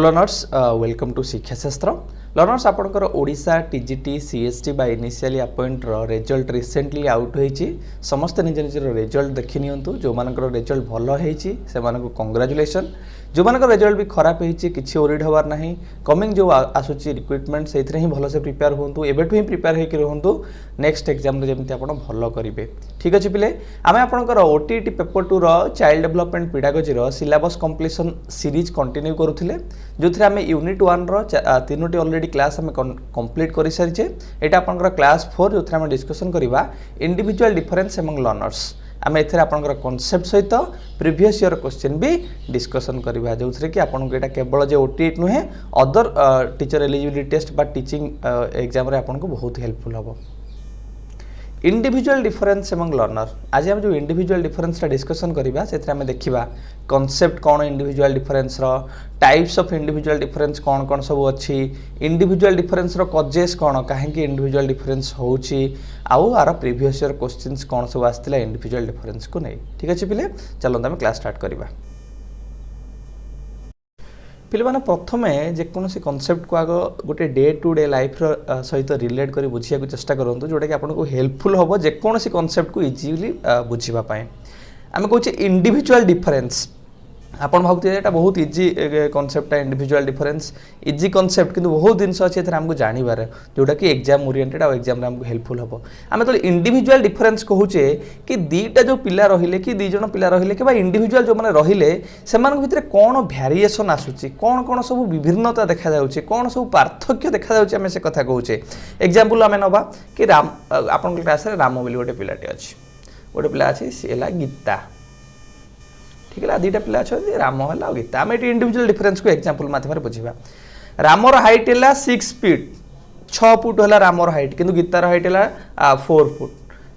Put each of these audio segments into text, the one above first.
Learners welcome to शिक्षा शास्त्र learners आपंकर ओडिशा टीजीटी सीएसटी बा initially appoint result recently out होईची समस्त निज निजर रिजल्ट देखि नियंतु जो मानकर रिजल्ट भल होईची से मानको कांग्रेचुलेशन जो मानकर रिजल्ट भी खराब होईची किछि ओरिड होबार नाही कमिंग जो आसुची रिक्रुटमेंट सेथरे ही भल से प्रिपेयर होंतु एबेठु ही प्रिपेयर होई रहंतु नेक्स्ट एग्जाम रे जेमति आपण भल करिवे ठीक अछि पिले आमे आपनकर ओटीटी पेपर 2 रो चाइल्ड डेवलपमेंट पेडागोजी रो सिलेबस कंप्लीशन सीरीज कंटिन्यू करूथिले जोथरे आमे यूनिट 1 रो तीनोटी ऑलरेडी क्लास आमे कंप्लीट करि सारिछे एटा आपनकर क्लास 4 जोथरे आमे डिस्कशन करिवा इंडिविजुअल डिफरेंस अमंग लर्नर्स आमे एथरे आपनकर कांसेप्ट सहित प्रीवियस ईयर क्वेश्चन भी डिस्कशन करिवा जोथरे कि आपनको एटा केवल जे ओटीटी नुहे अदर टीचर एलिजिबिलिटी टेस्ट बा टीचिंग एग्जाम रे आपनको बहुत हेल्पफुल हबो इंडिविजुअल डिफरेंस एमंग लर्नर आज हम जो इंडिविजुअल डिफरेंस रा डिस्कशन करिबा सेथरे हम देखिबा कांसेप्ट कोन इंडिविजुअल डिफरेंस रो टाइप्स ऑफ इंडिविजुअल डिफरेंस कोन कोन सब अछि इंडिविजुअल डिफरेंस रो कॉजेस कोन काहे कि इंडिविजुअल डिफरेंस होउची आउ आर प्रीवियस ईयर क्वेश्चंस कोन सब आस्तिला इंडिविजुअल डिफरेंस को नै ठीक अछि पिले चलो हम क्लास स्टार्ट करिबा पिले माने प्रथमे जे कोनोसी कांसेप्ट को आगो गोटे डे टू डे लाइफ रो सहित रिलेट करी बुझिया को चेष्टा करंतु जोटा कि आपनको हेल्पफुल होबो जे कोनोसी कांसेप्ट को इजीली बुझिबा पाए आमे कहूचे इंडिविजुअल डिफरेंस आपण भाबते एटा बहुत इजी कांसेप्ट है इंडिविजुअल डिफरेंस इजी कांसेप्ट किंतु बहुत दिन अछि एथरा हमको जानिबार जोटा कि एग्जाम ओरिएंटेड आ एग्जाम रे हमको हेल्पफुल होबो आमे तो इंडिविजुअल डिफरेंस कहूचे कि दीटा जो पिला रहिले कि दी जण पिला रहिले कि बा इंडिविजुअल जो माने रहिले सेमान भितरे कोन वेरिएशन आसुची कोन कोन सब विभिन्नता देखा जाउची कोन सब पार्थक्य देखा जाउची आमे से कथा कहूचे एग्जांपल आमे नबा कि राम आपण क्लास रे राम बोली गोटे पिलाटे अछि गोटे पिला अछि सेला गीता ठीक है दीटा पिला अच्छे राम है गीता आम ये इंडिविजुअल डिफरेंस को एग्जांपल माध्यम बुझा रामर हाइट है 6 फीट 6 फुट है रामर हाइट किंतु गीतार हाइट है 4 फुट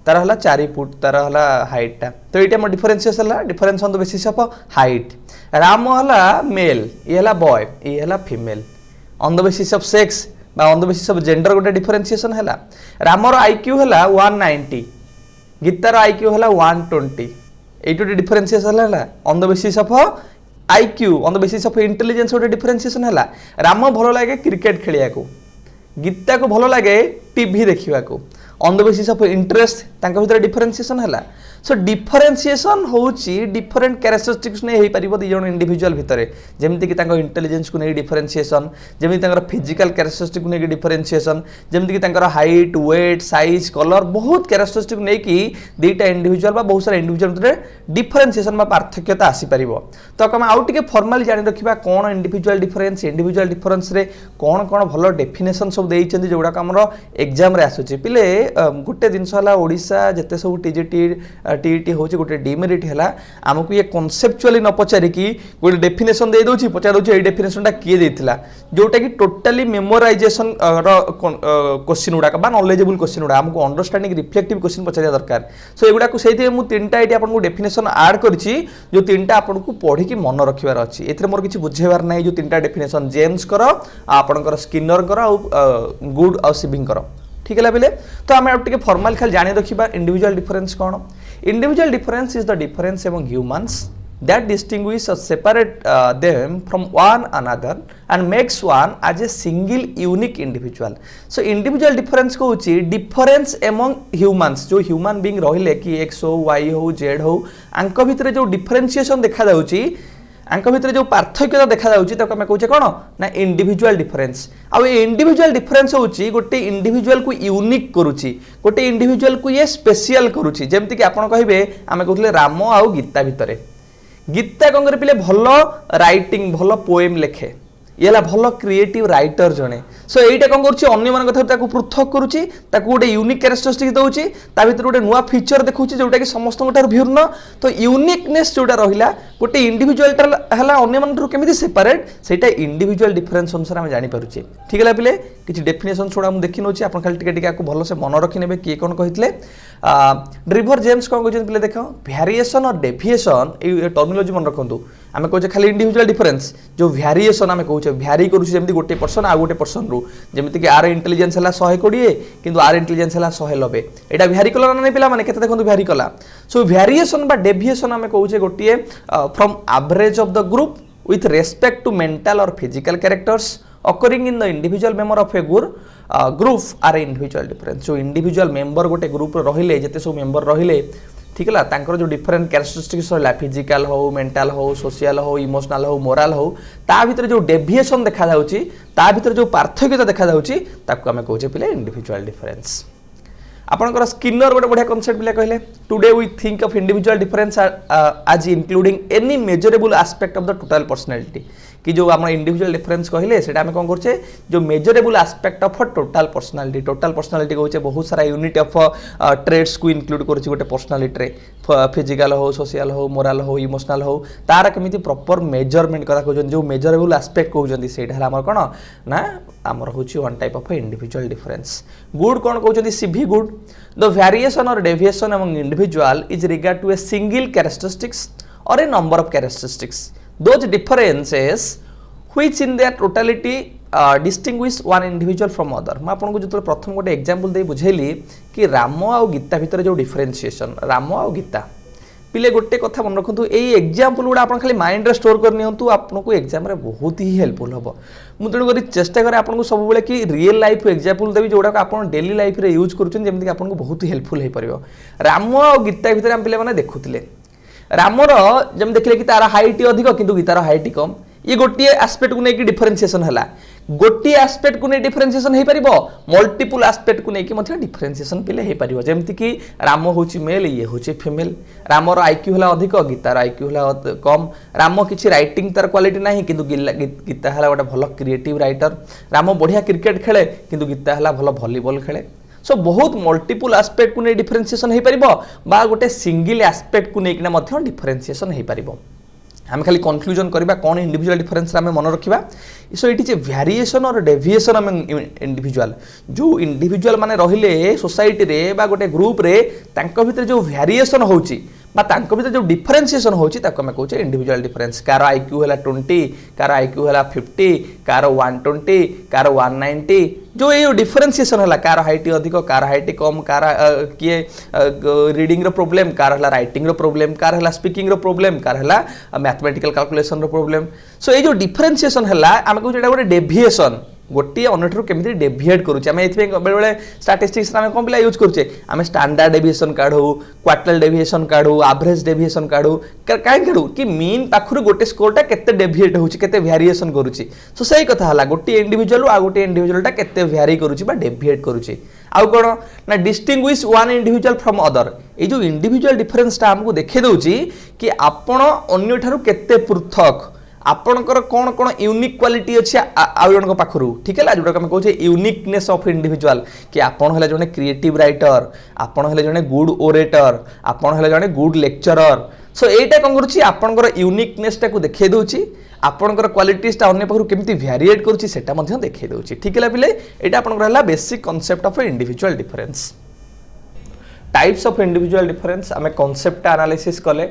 तार है 4 फुट तार है हाइटा तो ये आम डिफरेंशिएशन है difference on the basis of height Ram है मेल ये है बॉय ये है female on the basis of sex on the basis of gender गोटे डिफरेंशिएशन है रामर आईक्यू है 190 गीतार आईक्यू है 120 एटू डिफरेंशिएशन है on the basis of IQ on the basis of intelligence गोटे डिफरेंशिएशन है राम भल लगे क्रिकेट खेलिया को गीता को भल लगे टीवी देखा on the basis of interest भीतर डिफरेंशिएशन है सो डिफरेंशिएशन होची डिफरेंट कैरेक्टरिस्टिक्स ने पारिबो दी जण इंडिविजुअल भितरे जेमति कि तांको इंटेलिजेंस को नै डिफरेंशिएशन जेमति तांकर फिजिकल कैरेक्टरिस्टिक को नै डिफरेंशिएशन जेमति कि तांकर हाइट वेट साइज कलर बहुत कैरेक्टरिस्टिक नै कि दीटा इंडिविजुअल बा बहुत सारा इंडिविजुअल भितरे डिफरेंशिएशन बा पार्थक्यता आसी पारिबो तो हम आउट के फॉर्मली जानि रखिबा कोन इंडिविजुअल डिफरेंस रे कोन कोन भलो डेफिनेशन सब देइ चंदी जोडा हमरो एग्जाम रे आसुची पिले गुटे दिनस हला ओडिसा जते सब टीजीटी टीईटी होची गोटे डिमेरिट हैला हमकु ये कांसेप्चुअली न पचारि कि गोटे definition they Dochi Pachar Dochi a definition टा किए देथिला जोटा कि टोटली मेमोराइजेशन रो क्वेश्चन उडा बा नॉलेजेबल क्वेश्चन उडा हमकु अंडरस्टैंडिंग रिफ्लेक्टिव क्वेश्चन पचारिया दरकार सो एगुडा को सेति मु तीनटा एटी आपन को डेफिनेशन ऐड करछि जो तीनटा आपन को पढी कि मन रखिबार अछि एथरे मोर किछि बुझेबार नै जो तीनटा डेफिनेशन जेम्स करो आपनकर स्किनर करो गुड और सिविंग करो ठीक है बिले तो आम आप फॉर्मल खाली जानी रखा इंडिविजुअल डिफरेंस कौन individual difference is the difference among humans that distinguish or separate them from one another and makes one as a single unique individual so individual difference को होची difference among humans जो human being रहिले कि x हो y हो z हो आंक भितरे जो differentiation देखा जाउची आंक भितरे जो पार्थक्यता देखा जाउची त हम कहूचे कोन ना इंडिविजुअल डिफरेंस आ ए इंडिविजुअल डिफरेंस होची गोटे इंडिविजुअल को यूनिक करूची गोटे इंडिविजुअल को ये स्पेशल करूची जेमति कि आपण कहिबे आमे कहथले राम आ गीता भितरे गीता कौन कर पिले भल राइटिंग भल पोएम लेखे ये भल क्रिएटिव राइटर जड़े सो यहीटा कौन कर पृथक करुच्ची गोटे यूनिक कैरेक्टरिस्टिक दौची ता भीतर गोटे नुआ फीचर देखा जोटा कि समस्त भिन्न तो यूनिकनेस जोटा रहा गोटे इंडिविजुअल है केमी सेपरेट से इंडिविजुअल डिफरेंस अनुसार आम जापे ठीक है पिले किसी डेफिनेशन छोड़ा मुझे देखी नौची आप खाली टे भल से मन रखिने किए कौन कहते ड्रिवर जेम्स कौन कहते पिले देख वेरिएशन और डेविएशन ये टर्मिनोलॉजी मन रखु आम कहे खाली इंडिविजुअल डिफरेंस जो वेरिएशन आम कहे भ्यारी करुच्छे जमी गोटे पर्सन आ गोटे पर्सन रु जमीक कि आर इंटेलिजेंस है 120 किंतु आर इंटेलिजेंस है 190 एटा भ्यारी कला ना पिला माने केते देखंतु भ्यारी कला सो वेरिएशन बा डेविएशन आम कहे गोटे from average of the group with respect to mental or physical characters occurring in the individual member of a group are individual difference. जो individual member गोटे ग्रुप रहिले जते सब मेंबर रहिले ठीक है तांकर जो डिफरेंट कैरेक्टरिस्टिक्स रहा फिजिकल हो मेंटल हो सोशल हो इमोशनल हो मोराल हो ता भीतर जो डेविएशन देखा जाउची ता भीतर जो पार्थक्यता देखा जाउची ताको हमें कहूचे पिले इंडिविजुअल डिफरेंस आपनकर स्किनर गोटे बढ़िया कॉन्सेप्ट पिले कहले today we think of individual difference as including any measurable aspect of the total personality कि जो हम इंडिविजुअल डिफरेंस कहले सेटा हम कोन करछे जो measurable aspect of total personality कहउछे बहुत सारा यूनिट ऑफ ट्रेड्स को इंक्लूड करछि गोटे पर्सनालिटी रे फिजिकल हो सोशल हो मोराल हो इमोशनल हो तार केमिति प्रॉपर मेजरमेंट करा कहउछन जो मेजरेबल एस्पेक्ट कहउछन सेटा हला हमर कोन ना हमर होछि one type of individual difference good कोन कहउछन सीवी गुड द वेरिएशन और deviation among individual is regard to a single characteristics और a number of characteristics those differences which in their totality distinguish one individual from other मैं आपको जो प्रथम गोटे एग्जांपल दे बुझेली कि राम आ गीता भितर जो डिफरेंशिएशन राम आ गीता पिले गोटे कथा मन रखु यही एग्जांपल गुड़ा आप खाली माइंड रे स्टोर कर नियंतु आपको एग्जाम रे बहुत ही हेल्पफुल हम मुझे तेणुक चेष्टा करें आपको सब बेले कि रियल लाइफ एग्जांपल देवी जोड़ा आप डेली लाइफ रे यूज करुँच आपको बहुत ही हेल्पफुल हो पार राम आ गीता भितर आम पे देखुले रामर जब देखले कि तार हाइट अधिक किंतु गीतार हाइट कम ये गोटे एस्पेक्ट को लेकिन डिफरेंशिएशन है गोटे एस्पेक्ट को नहीं डिफरेंशिएशन हो पार मल्टीपल एस्पेक्ट को लेकिन डिफरेंशिएशन पिले हो पार जमती कि राम हूँ मेल ये हूँ फीमेल रामर आईक्यू है अधिक गीतार आईक्यू है कम राम किसी रईटिंग तार क्वालिटी ना कि गीता है गोटे भल क्रिएटिव राइटर राम बढ़िया क्रिकेट खेले किंतु गीता है भल वॉलीबॉल खेले सो बहुत मल्टीपल एस्पेक्ट को नहीं डिफरेंशिएशन हो पार गोटे सिंगल एस्पेक्ट को लेकिन डिफरेंशिएशन हो पार आम खाली कन्क्लूजन करवा कौन इंडिविजुअल डिफरेंस आम मन रखा सो ये वेरिएशन और डेविएशन आम इंडिविजुअल जो इंडिविजुअल माने रहिले सोसाइटी रे बा गोटे ग्रुप रे तांको भीतर जो वेरिएशन होची बा तांको भीतर जो डिफरेंशिएशन होची ताको हम कहूचे इंडिविजुअल डिफरेंस कार आईक्यू है 20 कार आईक्यू है 50 कार 120 कार 190 जो ये डिफरेंशिएशन है कार हाइट अधिक कार हाइट कम कार किए रीडिंग रो प्रॉब्लम कार है राइटिंग रो प्रॉब्लम कार है स्पीकिंग रो प्रॉब्लम कार है मैथमेटिकल कैलकुलेशन रो प्रॉब्लम सो ये जो डिफरेंशिएशन है आम कहूँ गोटे डेविएशन गोटे अन्यठू केमी डेविएट करुचे आम ये बेले बेले स्टाटिस्टिक्स आम कौन पिला यूज करुचे आम स्टैंडर्ड डेविएशन काढ़ू क्वार्टाइल डेविएशन काढ़ू एवरेज डेविएशन काढ़ू कहीं काढ़ू कि मीन पाखु गोटे स्कोरटा केते डेविएट होची केते वेरिएशन करुची सो सही कथा हला गोटे इंडिविजुअल आ गोटे इंडिविजुअलटा केते वेरी करुची बा डेविएट करुची आउ कोन ना distinguish one individual from other ये जो इंडिविजुअल डिफरेंसटा हमको देखे दउची कि आपण अन्य ठारू केते पृथक आपणकर कौन कौन यूनिक क्वालिटी अच्छी आउ जन पाखु ठीक है जोटा आम कहे यूनिकनेस ऑफ इंडिविजुअल कि आपन है जने क्रिएटिव राइटर आपन है जने गुड ओरेटर आपन है जने गुड लेक्चरर सो एटा कौन करुच्ची आपणकर यूनिकनेसटा को देखे दउची आपणकर क्वालिटीजटा अन्य पाखु केमती वेरिएट करुच्ची सेटा मध्ये देखे दउची ठीक है पिले एटा आपणकर हला basic concept of individual difference types of individual difference आम कॉन्सेप्ट एनालिसिस कले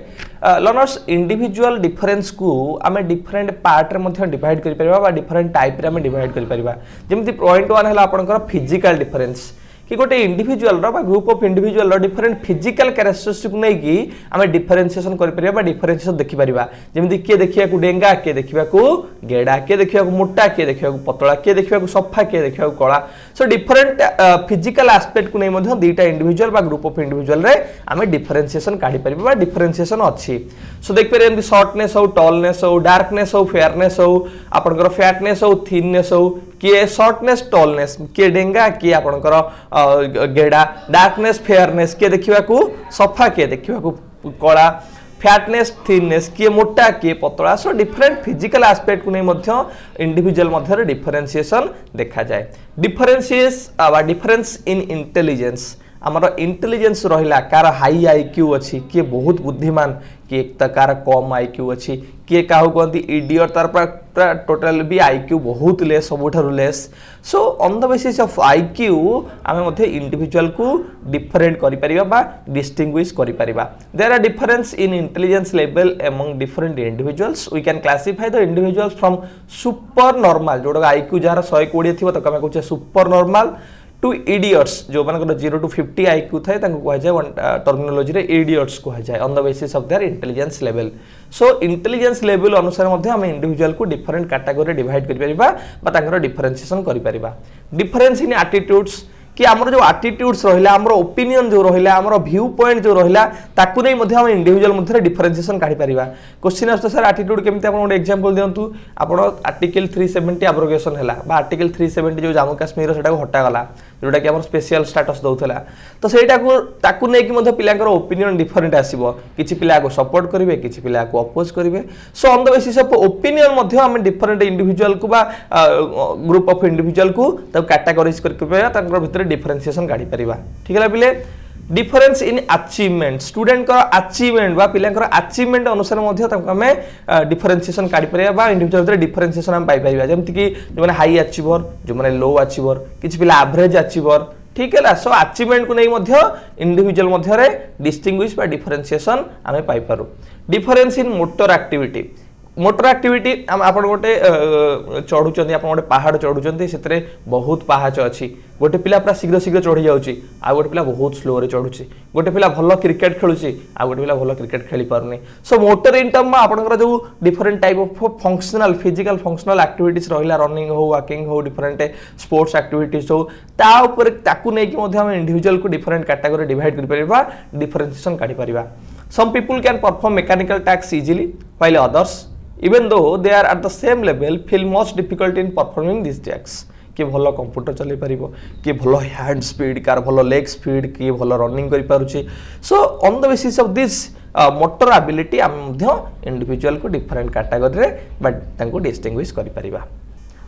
लर्नर्स इंडिविजुअल डिफरेंस को आम डिफरेंट पार्ट रे डिवाइड कर परिबा बा डिफरेंट टाइप रे आम डिवाइड कर परिबा जेमति पॉइंट 1 है आपनकर फिजिकल डिफरेंस कि गोटे इंडिविजुअल बा group of individual different physical characteristic नहीं कि आम डिफरेंशिएशन कर परिबा बा डिफरेंशिएशन देखि परिबा जेमति किए देखिया को डेंगा किए देखिया को गेडा किए देखिया को मोटा किए देखिया को पतला किए देखिया को सफा किए देखिया को कला सो डिफरेंट फिजिकल एस्पेक्ट को नहीं मध्य दुईटा इंडिविजुअल बा ग्रुप ऑफ इंडिविजुअल रे आम डिफरेंशिएशन काढी परिबा बा डिफरेंशिएशन अछि सो देख पारे एमति शॉर्टनेस हो टॉलनेस हो डार्कनेस हो फेयरनेस हो आपनकर फैटनेस हो थिननेस हो किए शॉर्टनेस टॉलनेस किए डेंगा किए आपनकर गेडा डार्कनेस फेयरनेस किए देखिबा को सफा किए देखिबा को कला फैटनेस थिननेस किए मोटा किए पतला सो डिफरेंट फिजिकल एस्पेक्ट को नहीं मध्य इंडिविजुअल मध्य डिफरेंशिएशन देखा जाए डिफरेंस इन इंटेलिजेंस आमर इंटेलिजेंस रहिला कार हाई आईक्यू अच्छी किए बहुत बुद्धिमान किए कार कम आईक्यू अच्छी किए क्या कहते इडियट तार टोटल भी आईक्यू बहुत लेस सबुठारु less so on the basis of IQ आमे मथे इंडिविजुअल को डिफरेंट करि परिबा बा डिस्टिंग्विश करि परिबा there are difference in intelligence level among different individuals we can classify the individuals from super normal जोडा आईक्यू जार 120 थिबो त कमे कहूचे सुपर नॉर्मल टू इडियट्स जो मानकर 0 to 50 IQ थाए तांको कहा जाए टर्मिनोलॉजी रे इडियट्स कहा जाए on the basis of there intelligence level. So intelligence level अनुसार मध्ये हम इंडिविजुअल को डिफरेंट कैटेगरी डिवाइड करि परिबा बा तांकर डिफरेंशिएशन करि परिबा। डिफरेंस इन एटीट्यूड्स कि आमर जो एटीट्यूड्स रहिला आमर ओपिनियन जो रहिला आमर व्यू पॉइंट जो रहिला ताकू नै मध्ये हम इंडिविजुअल मध्ये डिफरेंशिएशन काढी परिबा। क्वेश्चन आछतो सर एटीट्यूड केमते आपण एक एग्जांपल दियंतु आपण आर्टिकल 370 एब्रोगेशन हैला बा आर्टिकल 370 जो जम्मू काश्मीर सेटा को हटा गला जोटा कि हमर स्पेशल स्टेटस दउथला तो सेटा को ताकू नै कि मध्ये पिलांकर ओपिनियन डिफरेंट आसीबो किछि पिला को सपोर्ट करिवे किछि पिला को अपोज करिवे। सो on the basis of opinion मध्ये हम डिफरेंट इंडिविजुअल को बा ग्रुप ऑफ इंडिविजुअल को तब कैटेगराइज करके तांकर भितर डिफरेंशिएशन गाड़ी परिबा। ठीक है पिले डिफरेंस इन अचीवमेंट स्टूडेंट का अचीवमेंट बा पिलांकर अचीवमेंट अनुसार मध्ये तांको हमें डिफरेंशिएशन काढी परिबा बा इंडिविजुअल भितर डिफरेंशिएशन हम पाई परिबा जेमति कि जो माने हाई अचीवर जो माने लो अचीवर किछि पिला एवरेज अचीवर। ठीक है सो अचीवमेंट को नै मध्ये इंडिविजुअल मध्ये रे डिस्टिंग्विश बा डिफरेंशिएशन हमें पाई पारू। Difference in motor activity motor activity आपण गोटे चढ़ुचंदी आपण गोटे पहाड़ चढ़ुचंदी सेतरे बहुत पहाच अछि गोटे पिला पूरा शीघ्र शीघ्र चढ़ी जाउची आ गोटे पिला बहुत स्लो रे चढ़ुची गोटे पिला भलो क्रिकेट खेलुची आ गोटे पिला भलो क्रिकेट खेली पारनी। सो मोटर इन टर्म आपनकर जो different type of functional physical functional activities रहिला रनिंग हो वॉकिंग हो डिफरेंट स्पोर्ट्स एक्टिविटीज हो ता ऊपर ताकू नै कि मध्ये हम इंडिविजुअल को डिफरेंट कैटेगरी डिवाइड कर परिबा डिफरेंशिएशन काढी परिबा। Some people can perform mechanical task easily while others even though they are at the same level feel most difficult in performing these tasks। कि भलो कंप्यूटर चले पारिबो कि भलो हैंड स्पीड कार भलो लेग स्पीड कि भलो रनिंग करि पारुची। So on the basis of this motor ability हम मध्य इंडिविजुअल को डिफरेंट कैटेगरी रे बट तांको डिस्टिंग्विश करि परिबा।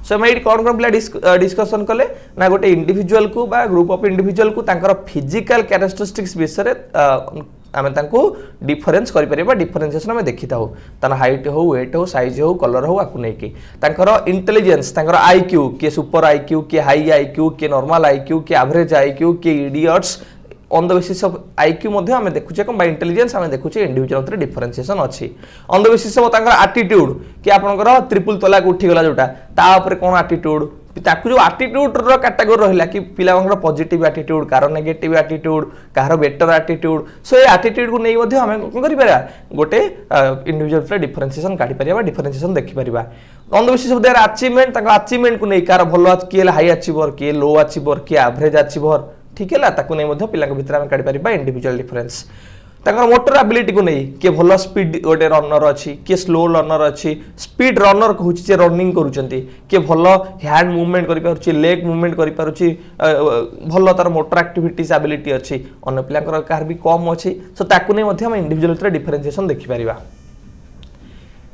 सो मैं कौन कौन पिला डिस्कशन कले ना गोटे इंडिविजुअल को बा ग्रुप ऑफ इंडिविजुअल को तांकर फिजिकल कैरेक्टरिस्टिक्स विषय आमे तांको डिफरेंस करि परिबा डिफरेंशिएशन में देखि ताऊ ताना हाइट हो वेट हो साइज हो कलर हो आकु नै कि तांकर इंटेलिजेंस तांकर आईक्यू के सुपर आईक्यू के हाई आईक्यू के नॉर्मल आईक्यू के एवरेज आईक्यू के idiots on the basis of IQ मध्ये हमें देखुचे कम बा इंटेलिजेंस हमें देखुचे इंडिविजुअल रे डिफरेंशिएशन अछि। ऑन द बेसिस ऑफ तांकर एटीट्यूड कि आपनकर ट्रिपल तलाक उठी गला जोटा ता ऊपर कोन एटीट्यूड ताकू जो एटीट्यूड रो कैटेगरी रहिला कि पिलांकर पॉजिटिव एटीट्यूड कार नेगेटिव एटीट्यूड कार बेटर एटीट्यूड। सो ए एटीट्यूड को नै मध्ये हमें कोन करि पारा गोटे इंडिविजुअल रे डिफरेंशिएशन काढी परिबा डिफरेंशिएशन देखि परिबा। On the basis of their achievement ताका अचीवमेंट को नै कार भलो कि हाई अचीवर कि लो अचीवर कि एवरेज अचीवर। ठीक है ताकू नै मध्ये पिलांक भितर हम काढी परिबा इंडिविजुअल डिफरेंस। ताकर मोटर एबिलिटी को नहीं कि भलो स्पीड गोटे रनर अच्छी कि स्लो रनर अच्छी स्पीड रनर कहूँ जे रनिंग करूचंती कि भलो हैंड मूवमेंट करि पारुची लेग मूवमेंट करि पारुची भलो तार मोटर एक्टिविटीज एबिलिटी अच्छी अन्य पिलांकर कार भी कम अच्छी। सो ताकू नै मध्ये हम इंडिविजुअल रे डिफरेंशिएशन देखि परिबा।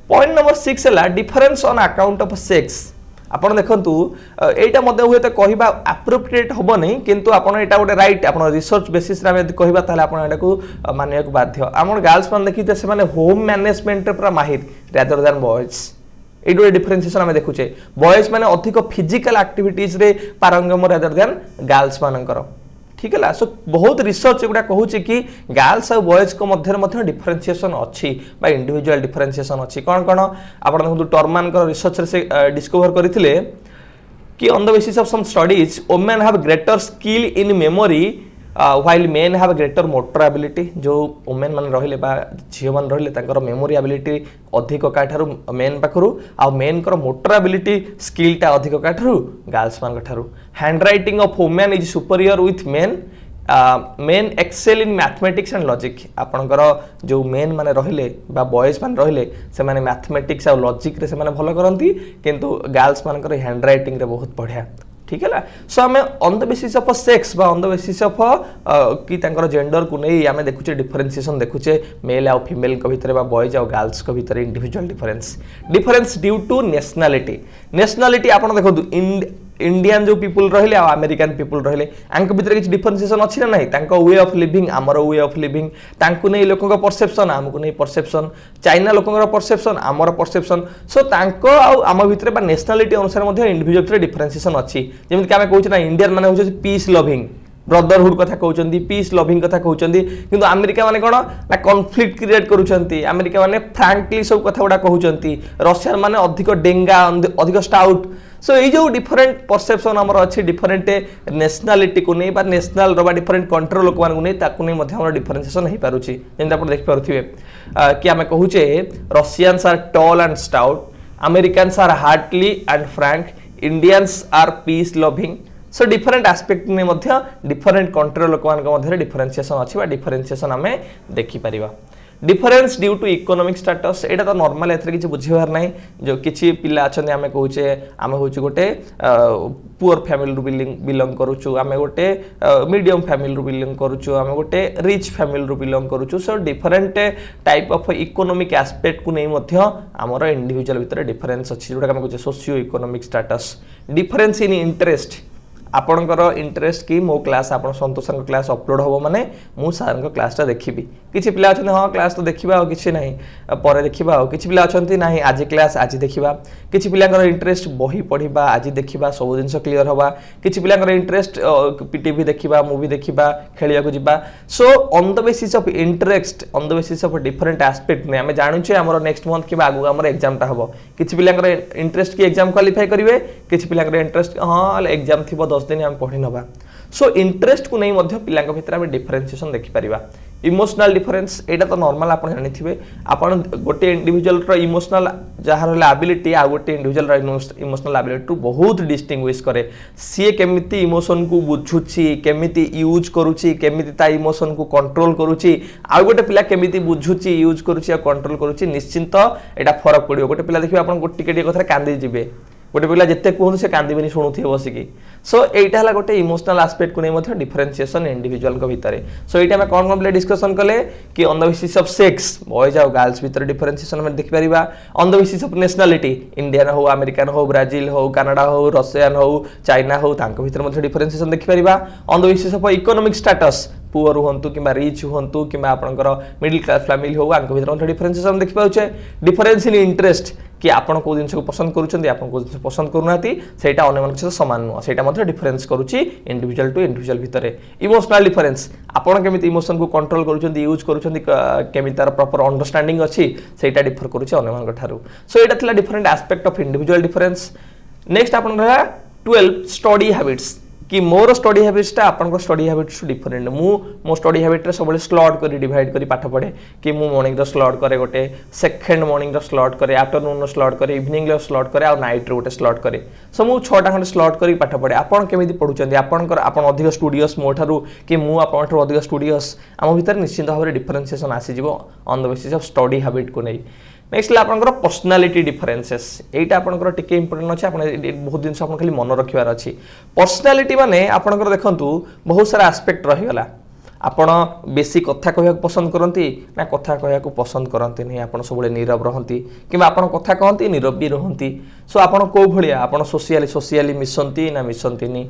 पॉइंट नंबर 6 हैला difference on account of sex. आपण देखंतु एटा मध्ये हुए तो कहबा एप्रोप्रिएट होबो नै किंतु आपण एटा गोटे राइट आपण रिसर्च बेसिस रे हम कहबा ताले आपण एटा को मानिया को बाध्य। आपण गर्ल्स मान देखि से माने होम मैनेजमेंट पर माहिर रादर देन बॉयज एडो डिफरेंशिएशन हम देखुचे बॉयज माने अधिक फिजिकल एक्टिविटीज रे पारंगम रादर देन गर्ल्स मानकर। ठीक है सो बहुत रिसर्च एगुड़ा कहूँ कि गर्ल्स और बॉयज को मध्य डिफरेंशिएशन अच्छी बा इंडिविजुअल डिफरेंशिएशन अच्छी कौन कौन आप टर्मान रिसर्च से डिस्कवर करते कि on the basis of some studies women have greater skill in memory while men have greater motor ability. जो वुमेन मान रहिले बा झियो मान रहिले तांकर मेमोरी एबिलिटी अधिक काठारु मेन पाखरु आ मेन कर मोटर एबिलिटी स्किल टा अधिक काठारु गर्ल्स मान काठारु। Handwriting of women is superior with men men excel in mathematics and logic. आपनकर जो मेन माने रहिले बा बॉयज मान रहिले से माने मैथमेटिक्स और लॉजिक रे से माने भलो करंती किंतु गर्ल्स मानकर हैंड राइटिंग रे बहुत बढ़िया। ठीक है सो आम on the basis of sex बा ऑन द बेसिस ऑफ कि तांकर जेंडर को नहीं आम देखुचे डिफरेंशिएशन देखुचे मेल और फीमेल को भीतर बा बॉयज और गर्ल्स को भीतर individual difference due to nationality. Nationality आपण देखंतु इंडियन जो पीपल रहिले आ अमेरिकन पीपल रहिले आंक भीतर किछ डिफरेंशिएशन अछि ना नाही तांको वे ऑफ लिविंग हमर वे ऑफ लिविंग तांको नै लोकक परसेप्शन हमको नै परसेप्शन चाइना लोकक परसेप्शन हमर परसेप्शन। सो तांको आ हम भीतर बा नेशनलिटी अनुसार मध्ये इंडिविजुअल भीतर डिफरेंशिएशन अछि जेमि कि हम कहू ना इंडियन माने होछ पीस लविंग ब्रदरहुड कथा कहउचंदी पीस लविंग कथा कहउचंदी किंतु अमेरिका माने कोन ना कॉन्फ्लिक्ट क्रिएट करूचंती अमेरिका माने फ्रैंकली सब कथा उडा कहउचंती रशियन माने अधिक डेंगा अधिक स्टाउट। सो ये जो डिफरेंट परसेप्शन आमर अच्छी डिफरेंट नेशनालिटी को नहीं नेशनल रो डिफरेंट कंट्री लोक मान नहीं ताकू नहीं मध्य हमर डिफरेंशिएशन हो पारुछि जेंत आपण देख पारुथिबे कि आमे कहूचे Russians are tall and stout Americans are heartily and frank Indians are peace loving so different aspect में मध्य डिफरेंट कंट्री लोक मान मध्य डिफरेंशिएशन अछि बा डिफरेंशिएशन आमे देखि परिबा difference due to economic status एटा तो नॉर्मल एथरे किछि बुझिबार नै जो किछि पिला अछन आमे कहूचे आमे होछु गोटे पुअर फैमिली रु बिलोंग करूछु आमे गोटे मीडियम फैमिली रु बिलोंग करूछु आमे गोटे रिच फैमिली रु बिलोंग करूछु so different type of economic aspect को नै मध्य हमर इंडिविजुअल भीतर डिफरेंस अछि जोटा आमे कहूचे socio economic status difference in interest आपणकर इंटरेस्ट कि मो क्लास आप संतोष सर क्लास अपलोड हम माने मु सर क्लासटा देखी किसी पिला अच्छा हाँ क्लास तो देखा कि ना पर देखा किसी पिला अच्छा ना आज क्लास आज देखा किसी पिला इंटरेस्ट बही पढ़ा आज देखा सब जिन क्लीयर हवा किसी पिला इंटरेस्ट टीवी देखा मूवी देखा खेलिया जावा so on the basis of interest on the basis of different aspect में आम जानुचे आम नेक्स्ट मंथ कि आगु आम एग्जामटा हम किसी पिला इंटरेस्ट की एग्जाम क्वालिफाई करेंगे किसी पिला इंटरेस्ट हाँ एग्जाम थी 10 दिन आम पढ़ी नवा सो इंटरेस्ट को नहीं मध्य पिला भीतर आम डिफरेंशिएशन देखि परिबा इमोशनल डिफरेंस एटा तो नॉर्मल आपण जानिथिबे आपण गोटे इंडिविजुअल रो इमोशनल जहार एबिलिटी आ गोटे इंडिविजुअल रो इमोशनल एबिलिटी टू बहुत डिस्टिंग्विश करे सी केमिति इमोशन को बुझुची केमिति यूज करूची केमिति ता इमोशन को कंट्रोल करूची आ गोटे पिला केमिति बुझुची यूज करूची आ कंट्रोल करूची निश्चित एटा फरक पड़ियो गोटे पिला देखिबे आपण गोटे टिके कथा कांदी जिवे गोटे पिला जिते कहूँ से कांदी शुणुथे बसिकी सो एटा हला गोटे इमोशनल एस्पेक्ट को नहीं डिफरेंशिएशन इंडिविजुअल भितर सो एटा में कौन कौन डिस्कशन कले कि on the basis of sex boys और गर्ल्स भितर डिफरेंशिएशन में देखि परिबा on the basis of nationality Indian हो अमेरिकन हो ब्राजिल हो कनाडा हो रशियन हो चाइना हो तांको भितर मध्ये डिफरेंशिएशन देखि परिबा on the basis of economic status poor हुंतु कि रिच हुंतु कि आपनकर मिडिल क्लास फैमिली हो आंको भितर डिफरेंशिएशन देखि पाउछे डिफरेंस इन इंटरेस्ट कि आपण को जिनस को पसंद करूछन्ती आपण को जिनस पसंद करूनाती सेटा अन्य मन से समान न सेटा मध्ये डिफरेंस करूची इंडिविजुअल टू इंडिविजुअल भितरे इमोशनल डिफरेंस आपण केमिति इमोशन को कंट्रोल करूछन्ती यूज करूछन्ती केमिति तार प्रॉपर अंडरस्टैंडिंग अछि सेटा डिफर करूची अन्य मन थारु सो एटा थिला different aspect of individual difference next आपण रहा 12 स्टडी हैबिट्स कि मोर स्टडी हैबिट्सटा आपन को स्टडी हैबिट्स डिफरेंट मो स्टडी हैबिट रे सब स्लॉट करी डिवाइड करी पाठ पढ़े कि मु मॉर्निंग रो स्लॉट करे गोटे सेकंड मॉर्निंग रो स्लॉट करे आफ्टरनून रो स्लॉट करे इवनिंग रो स्लॉट करे और नाइट रो गोटे स्लॉट करे सो मु 6टा खंड स्लॉट करी पाठ पढ़े आपन केमिति पढुचंदी आपन अधिक स्टूडियस मो थारु कि मु आपन थारु अधिक स्टूडियस आम भीतर निश्चित भाव डिफरेंशिएशन आसी जिवो on the basis of study habit को नहीं नेक्स्ट आपनकर पर्सनालिटी डिफरेंसेस एटा आपनकर टिके इंपोर्टेंट अछि आपन बहुत दिन से आपन खाली मन रखिवार अछि पर्सनालिटी माने आपनकर देखंतु बहुत सारा एस्पेक्ट रहि गला आपण बेसी कथा कहया पसंद करंती ना कथा कहया को पसंद करंती नहीं आपण सबले नीरव रहंती किबा आपण कथा कहंती नीरव भी रहंती सो आपण को भलिया आपण सोशियली मिसंती ना मिसंती नी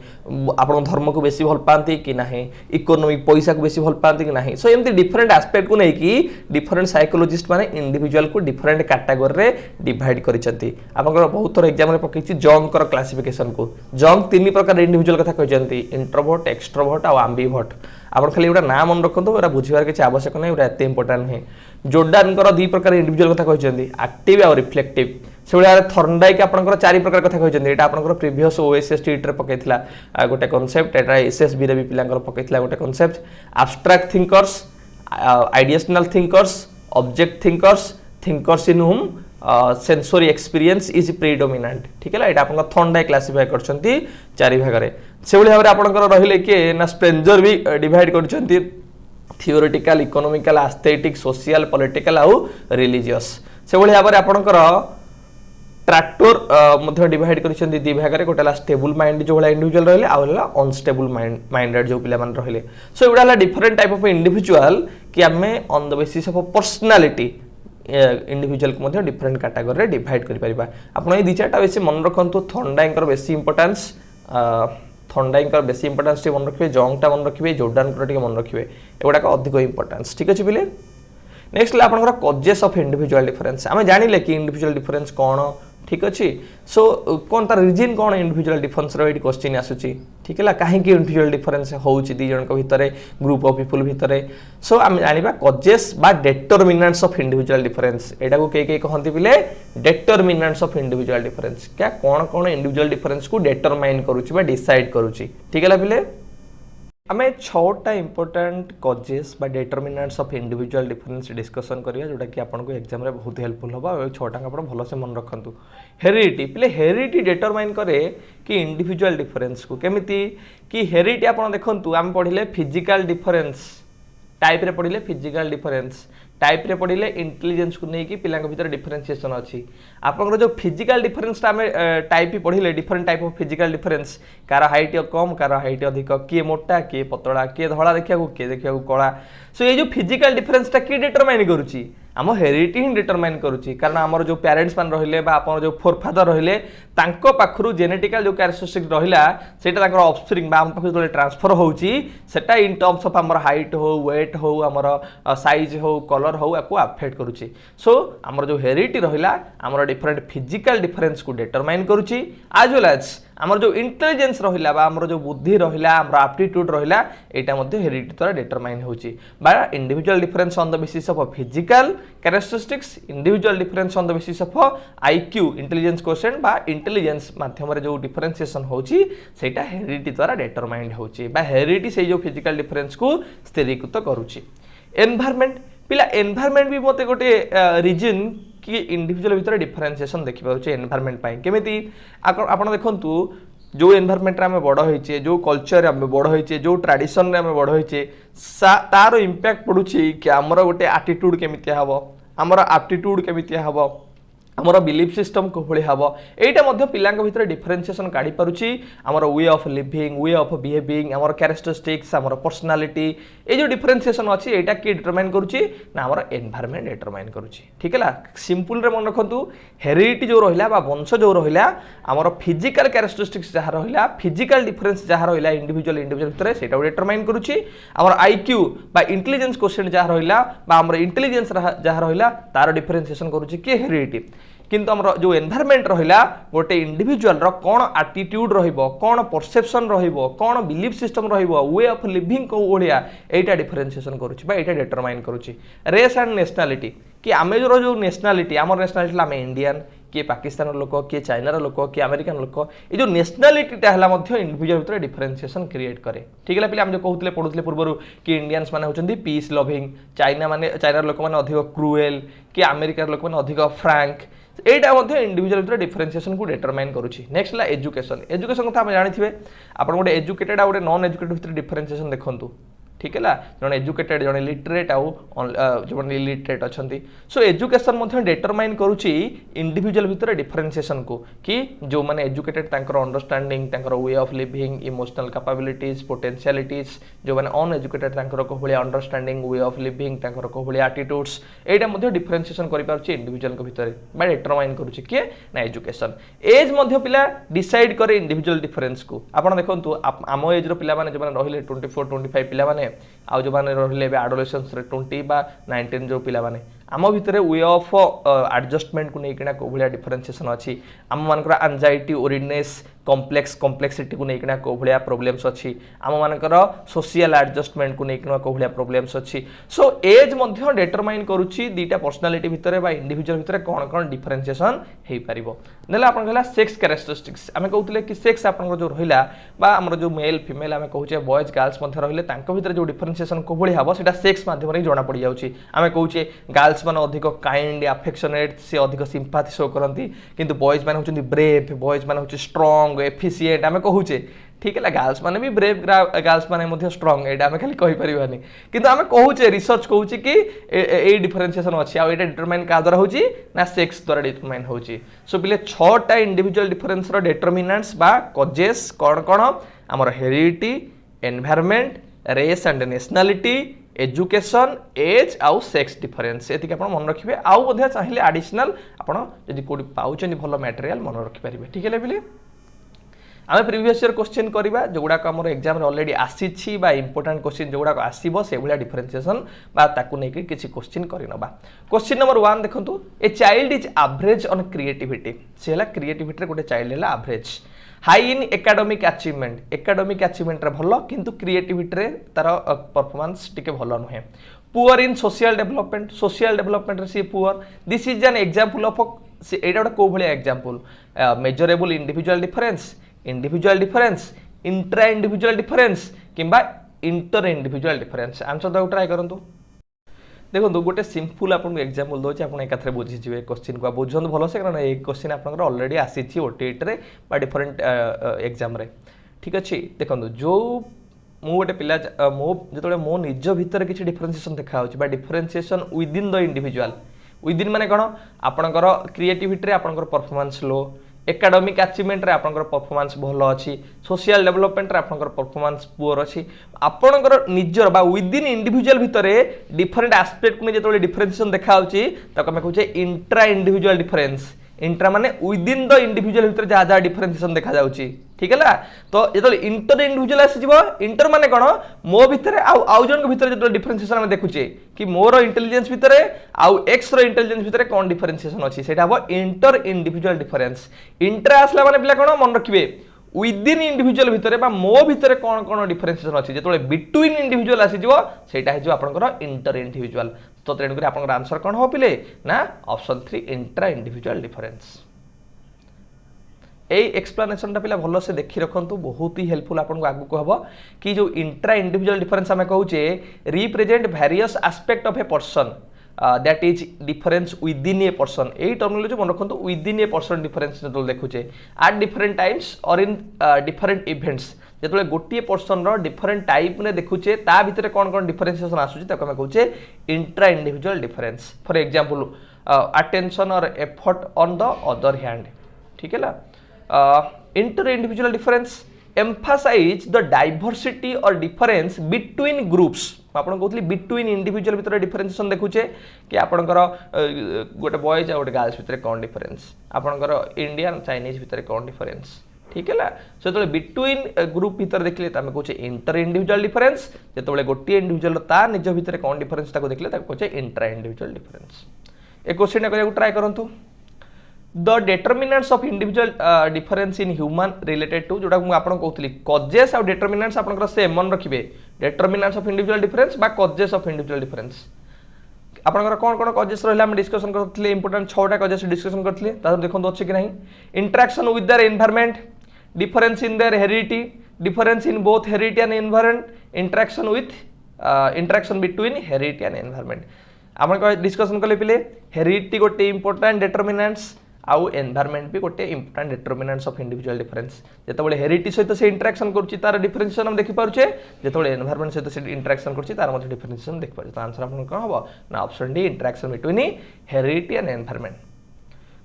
आपण धर्म को बेसी भल पांती कि नाही इकोनॉमिक पैसा को बेसी भल पांती कि नाही सो एमती डिफरेंट एस्पेक्ट को नै कि डिफरेंट साइकोलॉजिस्ट माने इंडिविजुअल को डिफरेंट कैटेगरी रे डिवाइड करिसंती आपनकर बहुत थोर एग्जाम रे पकैछि जंग कर क्लासिफिकेशन को जंग तीन प्रकार इंडिविजुअल कथा कहिसंती इंट्रोवर्ट एक्सट्रोवर्ट और एम्बिवर्ट आपण खाली एटा नाम मन रखंतो एरा बुझिबार के आवश्यक नै एटा एते इंपोर्टेंट नै जोर्डान कर दु प्रकार इंडिविजुअल कथा कहिसंती एक्टिव और रिफ्लेक्टिव सेबळे थर्नडाइक आपनकर चारि प्रकार कथा कहिसंती एटा आपनकर प्रीवियस ओएसएस टीट रे पकैथिला गोटे कांसेप्ट एटा एसएसबी रे भी पिलांकर पकैथिला गोटे concept abstract thinkers ideational thinkers object thinkers in whom sensory experience is predominant ठीक है एटा आपन थर्नडाइक क्लासिफाई करछंती चारि भाग रे सेबळे भाबरे आपनकर रहिले के ना स्पेंजर भी डिवाइड करछंती theoretical economical aesthetic social political आउ रिलीजियस सेबळे भाबरे आपनकर ट्रैक्टर मध्य डिवाइड करछंती दि भाग रे गोटेला स्टेबल माइंड जो वाला इंडिविजुअल रहले आउला अनस्टेबल माइंडेड जो पिला मन रहले सो एवडाला डिफरेंट टाइप ऑफ इंडिविजुअल कि हमें on the basis of personality individual को मध्य डिफरेंट कैटेगरी रे डिवाइड करि परिबा आपण ए दि चारटा बेसी मन रखंतु थर्नडाइकर बेसी इंपोर्टेंस थर्नडाइकर बेसी इंपोर्टेंस टी मन रखिबे जंगटा मन रखिबे जोर्डान कर टी मन रखिबे एगुडा का अधिक इंपोर्टेंस ठीक अछि बिले नेक्स्ट ला आपनकर कॉजेस ऑफ इंडिविजुअल डिफरेंस हमें जानिले कि इंडिविजुअल डिफरेंस कोन ठीक अच्छे सो कौन तार रिजन कौन इंडिविजुअल डिफरेंस ये क्वेश्चन आसूची ठीक है कहीं इंडिविजुअल डिफरेंस होउची दी जन भितर ग्रुप ऑफ पीपल भितर सो आम जाना कजेस बा डेटरमिनेंट्स ऑफ इंडिविजुअल डिफरेंस एटा को कई कहते पिले डेटरमिनेंट्स ऑफ इंडिविजुअल डिफरेंस क्या कौन कौन इंडिविजुअल डिफरेंस को डेटरमाइन करूची बा डिसाइड करूची ठीक है पिले आम 6टा इंपोर्टेंट कजेस बा डेटरमिनेंट्स ऑफ इंडिविजुअल डिफरेंस डिस्कसन करिया जोटा कि आपको एग्जाम रे बहुत हेल्पफुल होबा 6टा आप भल से मन रखंतु हेरिडिटी पिले हेरिडिटी डेटरमाइन करे कि इंडिविजुअल डिफरेंस को केमिति कि हेरिडिटी आपण देखंतु आम पढिले फिजिकल डिफरेंस टाइप रे पढिले फिजिकल डिफरेंस टाइप रे पढ़िले इंटेलिजेंस को लेकिन पिला भीतर डिफरेंशिएशन अच्छी आपंकर जो फिजिकल डिफरेंस टाइप ही पढ़िले different type of physical difference कार हाइट कम कार हाइट अधिक किए मोटा किए पतला किए धड़ा देखा किए देखा कला सो ये जो फिजिकल डिफरेंसटा किए डिटरमाइन करुच्ची आम हेरिडिटी ही डिटरमाइन करुच्ची कारण आमर जो पेरेंट्स मान रहिले बा आपन जो फोरफादर रहिले तांको पाखरु जेनेटिकल जो कैरेक्टरिस्टिक रहिला सेटा तांकर ऑफस्प्रिंग बा हम पाखरु जो ट्रांसफर होउची सेटा इन टर्म्स ऑफ हमर हाइट हो वेट हो हमर साइज हो कलर हो आपको अफेक्ट करुच्ची सो हमर जो हेरिडिटी रहिला हमर डिफरेंट फिजिकल डिफरेंस को डिटरमाइन करुच्ची एज वेल एज आमर जो इंटेलिजेंस रहिला बा आमर जो बुद्धि रहिला आमर एप्टीट्यूड रहिला एटा मध्ये हेरिडिटी द्वारा डिटरमाइन होउची बा individual difference on the basis of physical characteristics individual difference on the basis of IQ intelligence quotient बा इंटेलिजेंस माध्यम रे जो डिफरेंशिएशन होउची सेटा हेरिडिटी द्वारा डिटरमाइन होउची बा हेरिडिटी से जो फिजिकल डिफरेंस को स्थिरीकृत करूची एनवायरनमेंट पिला एनवायरनमेंट भी मते गोटे रीजन कि इंडिविजुअल भीतर डिफरेंशिएशन देखि पाउचे एनवायरनमेंट पाई केमिति आपण देखंतु जो एनवायरनमेंट रे हम बड़ होइचे जो कल्चर रे हम बड़ होइचे जो ट्रेडिशन रे हम बड़ होइचे तार इंपैक्ट पडुची कि हमर गोटे एटीट्यूड केमितिया हबो हमर एप्टीट्यूड केमितिया हबो आमर बिलीफ सिस्टम कोभଳି हबो एटा मध्ये पिलांक भितर डिफरेंशिएशन काढी पारुची आमर वे of living way of behaving आमर कैरेक्टरिस्टिक्स आमर पर्सनालिटी ए जो डिफरेंशिएशन अछि एटा के डिटरमाइन करूची ना आमर एनवायरनमेंट डिटरमाइन करूची ठीक है सिंपल रे मन रखंतु हेरिडिटी जो रहिला बा वंश जो रहिला आमर फिजिकल कैरेक्टरिस्टिक्स जहा रहिला फिजिकल डिफरेंस जहा रहिला इंडिविजुअल भितर सेटा डिटरमाइन करूची आमर आईक्यू बा इंटेलिजेंस क्वोशिएंट जहा रहिला बा आमर इंटेलिजेंस जहा रहिला तार डिफरेंशिएशन करूची के हेरिडिटी किंतु हमर जो एनवायरनमेंट रहिला गोटे इंडिविजुअल रो कोन एटीट्यूड रहिबो कोन परसेप्शन रहिबो कोन बिलीफ सिस्टम रहिबो वे ऑफ लिविंग को ओलिया एटा डिफरेंशिएशन करूची बा एटा डिटरमाइन करूची रेस एंड नेशनलिटी कि आमे जो नेशनलिटी हमर नेशनलिटी आमे इंडियन किए पाकिस्तान लोक किए चाइनार लोक किए अमेरिकन लोक ये जो नेशनलिटीटा है इंडिविजुअल भीतर डिफरेंशिएशन क्रिएट करे ठीक है पे आम जो कहते पढ़ुले पूर्व कि इंडियंस माने होचंदी पीस लविंग चाइनार लोक माने अधिक क्रूएल कि अमेरिकार लोक माने अधिक फ्रैंक एटा इंडिविजुअल भीतर डिफरेंशिएशन को डिटरमाइन करूची नेक्स्ट ला एजुकेशन एजुकेशन कथा आप जानिथिबे आपण गोटे एजुकेटेड आ गोटे नॉन एजुकेटेड भीतर डिफरेंशिएशन देखंतु ठीक है जन एजुकेटेड जन लिटरेट आउ जो इलिटरेट अच्छा सो एजुकेशन डिटरमाइन करुच्ची इंडिविजुअल भीतर डिफरेंशिएशन को कि जो मैंने educated understanding way of living emotional capabilities potentialities जो मैंने अनएजुकेटेड कोभଳି अंडरस्टैंडिंग वे ऑफ लिविंग कोभଳି एटीट्यूड्स एटा डिफरेंशिएशन कर पारुछि इंडिविजुअल भीतर बा डिटरमाइन करुच्ची किए ना एजुकेशन एज पिला डिसाइड करे इंडिविजुअल डिफरेंस को आपण देखंतु आम एज रो पिला माने जो माने रहिले 24 25 पिला माने आउ जो माने रहिले एडोलेसेंस रे 20 बा 19 जो पिला माने आम भितर वे ऑफ एडजस्टमेंट को लेकिन कोभଳିया डिफरेंशिएशन अच्छी आम मानकर एंजाइटी ओरिडनेस कॉम्प्लेक्सिटी को लेकिन कोभଳିया प्रॉब्लम्स अच्छी आम मानकर सोशल एडजस्टमेंट को लेकिन कोभଳିया प्रॉब्लम्स अच्छी सो एज मध्य डिटरमाइन करूची दीटा पर्सनालिटी भितर बा इंडिविजुअल भितर कोन कोन डिफरेंशिएशन हेई परिबो नेला आपन कहला सेक्स कैरेक्टरिस्टिक्स आमे कहउतले कि सेक्स आपन जो रहिला बा हमर जो मेल फीमेल आमे कहउचे बॉयज गर्ल्स मध्य रहिले तांको भितर जो डिफरेंशिएशन कोभଳି हबो सेटा सेक्स माध्यम रे जणा पड़ी जाउची आमे कहउचे गर्ल्स मान अधिक काइंड अफेक्शनेट से अधिक सिंपैथी शो करती किंतु बॉयज मान होचंदी ब्रेव बॉयज मान होचे स्ट्रांग एफिशिएंट आमे कहूचे ठीक है गर्ल्स माने भी ब्रेव गर्ल्स माने मध्ये स्ट्रांग एटा आमे खाली कहि परिबानी किंतु आमे कहूचे रिसर्च कहूचे कि ए डिफरेंशिएशन अछि आ एटा डिटरमाइन का द्वारा होची ना सेक्स द्वारा डिटरमाइन होची सो पिले 6टा इंडिविजुअल डिफरेंस रो डिटरमिनेंट्स बा कजेस कोन कोन हमर heredity environment race and nationality education age आउ सेक्स डिफरेंस एति आप मन रखिए आउ बोधे चाहिए एडिशनल आपड़ जदि कोडी पाउछन भल मटेरियल मन रखि पारिबे ठीक है पिले आम प्रिवियस ईयर क्वेश्चन करवा जो गुड़ाक आम एग्जाम ऑलरेडी आसी इंपोर्टेंट क्वेश्चन जो गुड़ाक आसो से भाया डिफरेंशिएशन नहीं किसी क्वेश्चन करनवा क्वेश्चन नंबर 1 देखो a child is average on creativity she है क्रिएटिविटी गोटे चाइल्ड है average high in academic achievement रे भल किंतु क्रिएटिविटी रे तार परफॉर्मेंस टिके भल नुहे पुअर इन सोशल डेवलपमेंट रे she poor this is an example of एटा गोटे को भाया example measurable individual difference intra individual difference किंबा इंटर इंडिविजुअल डिफरेंस आंसर दो ट्राई करंतु देखो गोटे सिंपल आपको एग्जांपल दूसरी आप एक बुझीजे क्वेश्चन को बुझे भल से कारण ये क्वेश्चन आप ऑलरेडी आसी ओटीईटी रे डिफरेंट एग्जाम रे ठीक अच्छे देखो जो मु गोटे पिला जो मो निज भितर किसी डिफरेंशिएशन देखा differentiation within the individual within माने कौन आपणकर क्रिएटिविटी आपणकर परफॉर्मेंस लो एकाडेमिक अचिवमेंट रे आपणकर परफॉर्मेंस भल अच्छी सोशल डेवलपमेंट रे आपणकर परफॉर्मेंस पुअर अच्छी आपणकर निजर बा विदिन इंडिविजुअल भितर डिफरेंट एस्पेक्ट को जो डिफरेंशिएशन देखा आम कहूँ इंट्रा इंडिविजुअल डिफरेंस इंट्रा माने विदिन द इंडिविजुअल भितर जहाँ जहाँ डिफरेंशिएशन देखा जाउची ठीक है तो जो इंटर इंडिविजुअल आसीजिवो इंटर माने कौन मो भितर आउ जन भितर जो डिफरेंशिएशन आम देखुचे कि मोर इंटेलिजेंस भितर आउ एक्स रो इंटेलिजेंस भितर कौन डिफरेंशिएशन अच्छी सेटा हम इंटर इंडिविजुअल डिफरेंस इंट्रा आसला माने पिला कौन मन रखिए विदिन इंडिविजुअल भितर बा मो भितर कौन कौन डिफरेंशिएशन अच्छी जो बिटवीन इंडिविजुअल आसीजिवो सेटा है जो आपनकर इंटर इंडिविजुअल तो तेणुक आपनकर आंसर कौन हो पिले ना ऑप्शन 3 इंट्रा इंडिविजुअल डिफरेंस यही एक्सप्लेनेशन पिला भल से देखी रखु बहुत ही हेल्पफुल आपको आगू हम कि जो इंट्रा इंडिविजुअल डिफरेंस आम कहूचे represent various aspect of a person that is difference within a person यही टर्मिनोलॉजी मन रखु विदिन ए पर्सन डिफरेंस जो देखुचे एट डिफरेंट टाइम्स और इन डिफरेंट इवेंट्स जो गोटे पर्सन डिफरेंट टाइप ने देखुचे ता भितर कौन कौन डिफरेंशिएशन आसूची आम कहूचे intra individual difference for example attention or effort on the other hand ठीक है inter individual difference emphasize the diversity or difference between groups आपन कहतली बिटवीन इंडिविजुअल भितर डिफरेंशिएशन देखुचे कि आपनकर गोटे बॉयज और गोटे गर्ल्स भितर कौन डिफरेंस आपनकर इंडियन चाइनीज भितर कौन डिफरेंस ठीक है सो जो बिटवीन ग्रुप भितर देखले आम कहूचे इंटर इंडिविजुअल डिफरेंस जो गोटे इंडिविजुअल ता निज भितर कौन डिफरेंस देखले कहूचे intra individual difference a question को ट्राई करंतु the determinants of individual difference in human related to जोटा मुझे आपको कहती कजेस और डेटरमिनेंट्स आपन सेम मन रखिए डेटरमिनेंट्स ऑफ इंडिविजुअल डिफरेंस बा कजेस ऑफ इंडिविजुअल डिफरेंस आपनकर कौन कौन कजेस रहा आम डिस्कसन करते इंपोर्टेंट 6टा कजेस डिस्कसन करते देखो अच्छे कि नहीं interaction with their environment difference in their heredity difference in both heredity and environment interaction between heredity and environment आम डिस्कसन कले पिले हेरिडिटी गोटे इंपोर्टेंट डेटरमिनेंट्स आउ एनवायरनमेंट भी गोटे इंपोर्टेंट डेटरमिनेंट्स ऑफ इंडिविजुअल डिफरेंस जो हेरिडिटी सहित से इंटरेक्शन करुच्ची तार डिफरेंशिएशन हम देखि पारुछे जो एनवायरनमेंट सहित से इंटरेक्शन करुच्ची तार मध्य डिफरेंशिएशन देखि पारुछे तो आंसर आपन कौन हम ना option D interaction between heredity and environment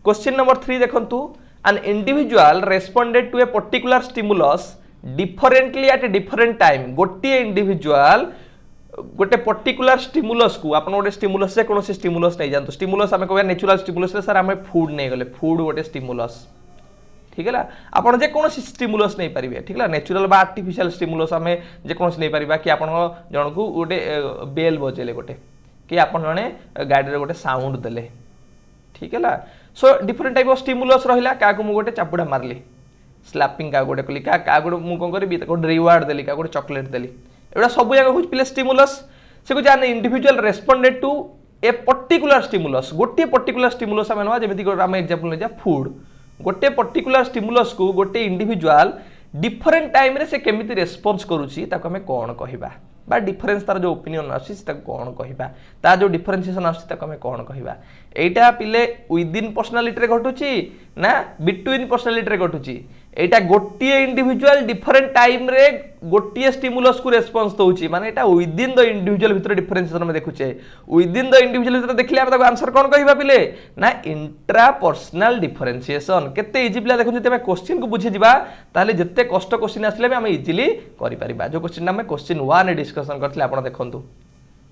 question number 3 देखंतु an individual responded to a particular stimulus differently at a different time गोटे इंडिविजुअल गोटे पर्टिकुलर स्टिमुलस को आप गोटे स्टिमुलस से कौन स्टिमुलस नहीं जानते स्टिमुलस आम कह नेचुरल स्टिमुलस सर आम फूड नहीं गले फूड गोटे स्टिमुलस ठीक है आपड़ जेकोसी स्टिमुलस नहीं पारे ठीक है नेचुरल बा आर्टिफिशियल स्टिमुलस आम जेकोसी नहीं पारे कि आप जन को गोटे बेल बजेले गोटे कि आप जड़े गाड़ी गोटे साउंड देले ठीक है सो डिफरेंट टाइप ऑफ स्टिमुलस रहा क्या मुझे चापुड़ा मारली स्लैपिंग क्या गोटे कली क्या गोटे मुझे कौन करी गोटे रिवार्ड देली क्या गोटे चॉकलेट देली एटा सब जगह कुछ पिले स्टिमुलस से कुछ आने individual responded to a particular stimulus गोटे पर्टिकुलर स्टिमुलस आम ना जमी आम एग्जांपल ले फूड गोटे पर्टिकुलर स्टिमुलस को गोटे इंडिविजुअल डिफरेंट टाइम रे से केमिति रेस्पॉन्स करूची ताको हमें कौन कहबा बा डिफरेंस तार जो ओपिनियन आसी ताको कौन कहबा ता जो डिफरेंशिएशन आसी ताको हमें कौन कहबा एटा पिले विदिन पर्सनालिटी रे घटुची ना बिटवीन पर्सनालिटी रे घटुची एटा गोटे इंडिविजुअल डिफरेंट टाइम रे गोटे स्टिमुलस को रेस्पॉन्स दउची माने एटा विदिन द इंडिविजुअल भितर डिफरेंशिएशन में देखुचे विदिन द इंडिविजुअल भितर देखले हम ताको आंसर कौन कहबा पिले ना इंट्रा पर्सनल डिफरेंशिएशन केते इजी पिला देखु जते क्वेश्चन को बुझी जिबा ताले जते कष्ट क्वेश्चन आसले भी हम इजीली करि परिबा जो क्वेश्चन हम क्वेश्चन 1 डिस्कशन करथले आपण देखंतु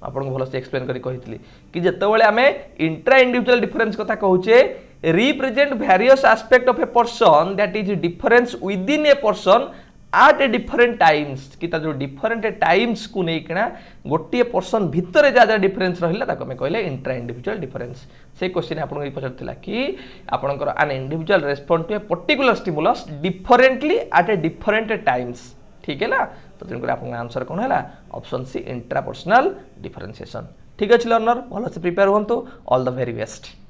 आपन को भल से एक्सप्लेन करी कहितली कि जते बेले हमें इंट्रा इंडिविजुअल डिफरेंस कथा कहूचे represent various aspect of a person that is difference within a person at a different times कि जो different times को लेकिना गोटे पर्सन भितर जहाँ जहाँ डिफरेन्स रहा ताको आम कहले इंट्रा इंडिविजुअल डिफरेन्स से क्वेश्चन आपको पचार कि आपंकर आन individual respond to a particular stimulus differently at a different times ठीक है ना तो तेणुक आप आंसर कौन है ऑप्शन सी इंट्रापर्सनल डिफरेंशिएशन ठीक अच्छे लर्नर भल से प्रिपेयर हूँ ऑल द वेरी बेस्ट।